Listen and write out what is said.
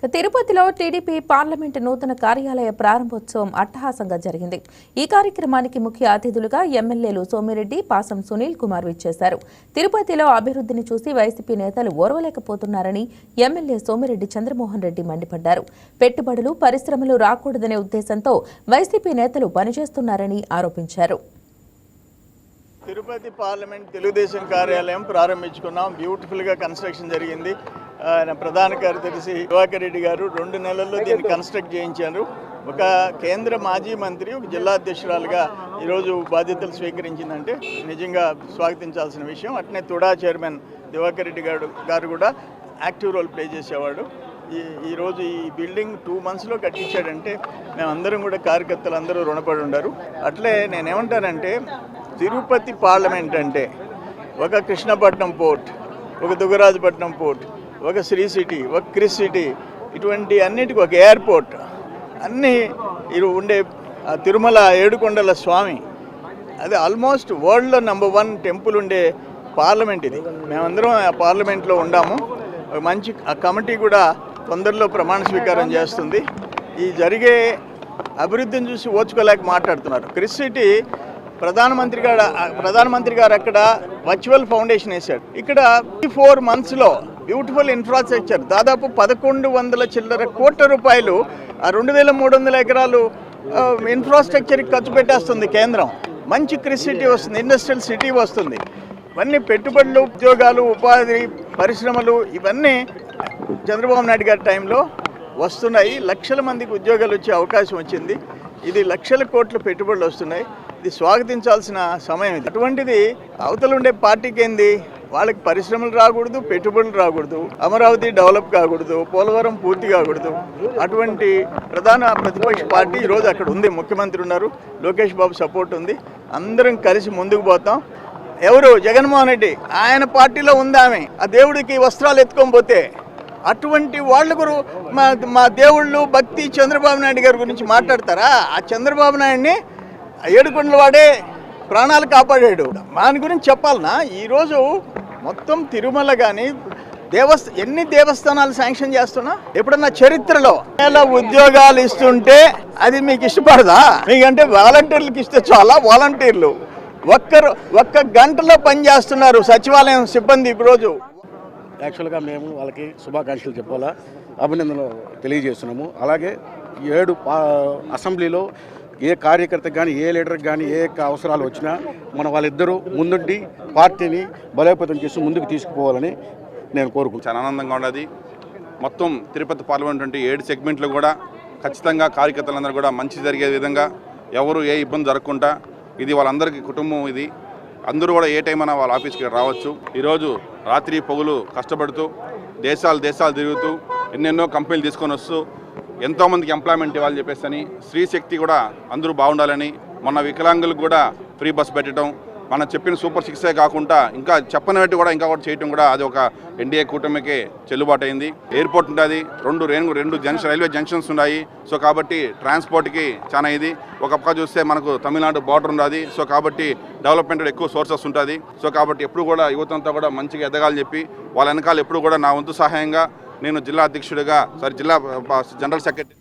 తిరుపతిలో TDP parliament నూతన కార్యాలయ ప్రారంభోత్సవం అట్టహాసంగా జరిగింది. ఈ కార్యక్రమానికి ముఖ్య అతిథులుగా ఎమ్మెల్యేలు సోమిరెడ్డి, పాసం సునీల్ కుమార్ విచ్చేశారు. తిరుపతిలో అభివృద్ధిని చూసి వైసీపీ నేతలు ఓర్వలేకపోతున్నారని ఎమ్మెల్యే సోమిరెడ్డి చంద్రమోహన్ రెడ్డి మండిపడ్డారు. పెట్టుబడులు, పరిశ్రమలు రాకూడదనే ఉద్దేశంతో వైసీపీ నేతలు పనిచేస్తున్నారని ఆరోపించారు. తిరుపతి పార్లమెంట్ తెలుగుదేశం కార్యాలయం ప్రారంభించుకున్నాం. బ్యూటిఫుల్గా కన్స్ట్రక్షన్ జరిగింది. ప్రధాన కార్యదర్శి దివాకర్ రెడ్డి గారు 2 నెలల్లో దీన్ని కన్స్ట్రక్ట్ చేయించారు. ఒక కేంద్ర మాజీ మంత్రి, ఒక జిల్లా అధ్యక్షురాలుగా ఈరోజు బాధ్యతలు స్వీకరించిందంటే నిజంగా స్వాగతించాల్సిన విషయం. అట్నే తుడా చైర్మన్ దివాకర్ రెడ్డి గారు కూడా యాక్టివ్ రోల్ ప్లే చేసేవాడు. ఈరోజు ఈ బిల్డింగ్ 2 monthsలో కట్టించాడంటే మేమందరం కూడా కార్యకర్తలు అందరూ రుణపడి ఉన్నారు. అట్లే నేనేమంటానంటే తిరుపతి పార్లమెంట్ అంటే ఒక కృష్ణపట్నం పోర్ట్, ఒక దుగ్గరాజపట్నం పోర్ట్, ఒక శ్రీ సిటీ, ఒక క్రిస్ సిటీ, ఇటువంటి అన్నిటికీ ఒక ఎయిర్పోర్ట్, అన్నీ ఉండే తిరుమల ఏడుకొండల స్వామి, అది ఆల్మోస్ట్ వరల్డ్లో నంబర్ 1 టెంపుల్ ఉండే పార్లమెంట్ ఇది. మేమందరం ఆ పార్లమెంట్లో ఉండాము. మంచి ఆ కమిటీ కూడా తొందరలో ప్రమాణ స్వీకారం చేస్తుంది. ఈ జరిగే అభివృద్ధిని చూసి ఓచుకోలేక మాట్లాడుతున్నారు. క్రిస్ సిటీ ప్రధానమంత్రి గారు అక్కడ వర్చువల్ ఫౌండేషన్ వేశాడు. ఇక్కడ 4 monthsలో బ్యూటిఫుల్ ఇన్ఫ్రాస్ట్రక్చర్, దాదాపు 1100 చిల్లర కోట్ల రూపాయలు, 2300 ఎకరాలు ఇన్ఫ్రాస్ట్రక్చర్కి ఖర్చు పెట్టేస్తుంది కేంద్రం. మంచి క్రిస్ సిటీ వస్తుంది, ఇండస్ట్రియల్ సిటీ వస్తుంది. ఇవన్నీ పెట్టుబడులు, ఉద్యోగాలు, ఉపాధి, పరిశ్రమలు ఇవన్నీ చంద్రబాబు నాయుడు గారి టైంలో వస్తున్నాయి. లక్షల మందికి ఉద్యోగాలు వచ్చే అవకాశం వచ్చింది. ఇది లక్షల కోట్ల పెట్టుబడులు వస్తున్నాయి. ఇది స్వాగతించాల్సిన సమయం ఇది. అటువంటిది అవతల ఉండే పార్టీకి ఏంది, వాళ్ళకి పరిశ్రమలు రాకూడదు, పెట్టుబడులు రాకూడదు, అమరావతి డెవలప్ కాకూడదు, పోలవరం పూర్తి కాకూడదు. అటువంటి ప్రధాన ప్రతిపక్ష పార్టీ ఈరోజు అక్కడ ఉంది. ముఖ్యమంత్రి ఉన్నారు, లోకేష్ బాబు సపోర్ట్ ఉంది. అందరం కలిసి ముందుకు పోతాం. ఎవరు జగన్మోహన్ రెడ్డి, ఆయన పార్టీలో ఉందామె ఆ దేవుడికి వస్త్రాలు ఎత్తుకొని పోతే అటువంటి వాళ్ళ మా దేవుళ్ళు భక్తి చంద్రబాబు నాయుడు గారి గురించి మాట్లాడతారా? ఆ చంద్రబాబు నాయుడిని ఏడుకొండల వాడే ప్రాణాలు కాపాడాడు. దాని గురించి చెప్పాలనా? ఈరోజు మొత్తం తిరుమల కానీ ఎన్ని దేవస్థానాలు శాంక్షన్ చేస్తున్నా ఎప్పుడన్నా చరిత్రలో ఉద్యోగాలు ఇస్తుంటే అది మీకు ఇష్టపడదా? మీకంటే వాలంటీర్లకు ఇస్తే చాలా. వాలంటీర్లు ఒక్క గంటలో పనిచేస్తున్నారు సచివాలయం సిబ్బంది. ఈరోజు యాక్చువల్గా మేము వాళ్ళకి శుభాకాంక్షలు చెప్పాలా, అభినందనలు తెలియజేస్తున్నాము. అలాగే 7 అసెంబ్లీలో ఏ కార్యకర్తకు కానీ, ఏ లీడర్కి కానీ ఏ అవసరాలు వచ్చినా వాళ్ళిద్దరూ ముందుండి పార్టీని బలోపేతం చేసి ముందుకు తీసుకుపోవాలని నేను కోరుకుంటున్నాను. చాలా ఆనందంగా ఉన్నది. మొత్తం తిరుపతి పార్లమెంట్ 7 సెగ్మెంట్లు కూడా ఖచ్చితంగా కార్యకర్తలందరూ కూడా మంచి జరిగే విధంగా, ఎవరు ఏ ఇబ్బంది జరగకుండా, ఇది వాళ్ళందరికీ కుటుంబం. ఇది అందరూ కూడా ఏ టైం అయినా వాళ్ళ ఆఫీస్కి రావచ్చు. ఈరోజు రాత్రి పగులు కష్టపడుతూ దేశాలు తిరుగుతూ ఎన్నెన్నో కంపెనీలు తీసుకొని వస్తూ ఎంతోమందికి ఎంప్లాయ్మెంట్ ఇవ్వాలని చెప్పేసి స్త్రీ శక్తి కూడా అందరూ బాగుండాలని, మొన్న వికలాంగులకు కూడా ఫ్రీ బస్ పెట్టడం, మనం చెప్పిన సూపర్ 6 కాకుండా ఇంకా చెప్పనినట్టు కూడా ఇంకా చేయడం కూడా అది ఒక ఎన్డీఏ కూటమికి చెల్లుబాటు అయింది. ఎయిర్పోర్ట్ ఉంటుంది, 2 రైల్వే జంక్షన్స్ ఉన్నాయి. సో కాబట్టి ట్రాన్స్పోర్ట్కి చాలా ఇది. ఒక పక్క చూస్తే మనకు తమిళనాడు బార్డర్ ఉన్నది. సో కాబట్టి డెవలప్మెంట్ ఎక్కువ సోర్సెస్ ఉంటుంది. సో కాబట్టి ఎప్పుడు కూడా యువతంతా కూడా మంచిగా ఎదగాలని చెప్పి వాళ్ళ వెనకాల ఎప్పుడు కూడా నా వంతు సహాయంగా నేను జిల్లా అధ్యక్షుడిగా జిల్లా జనరల్ సెక్రటరీ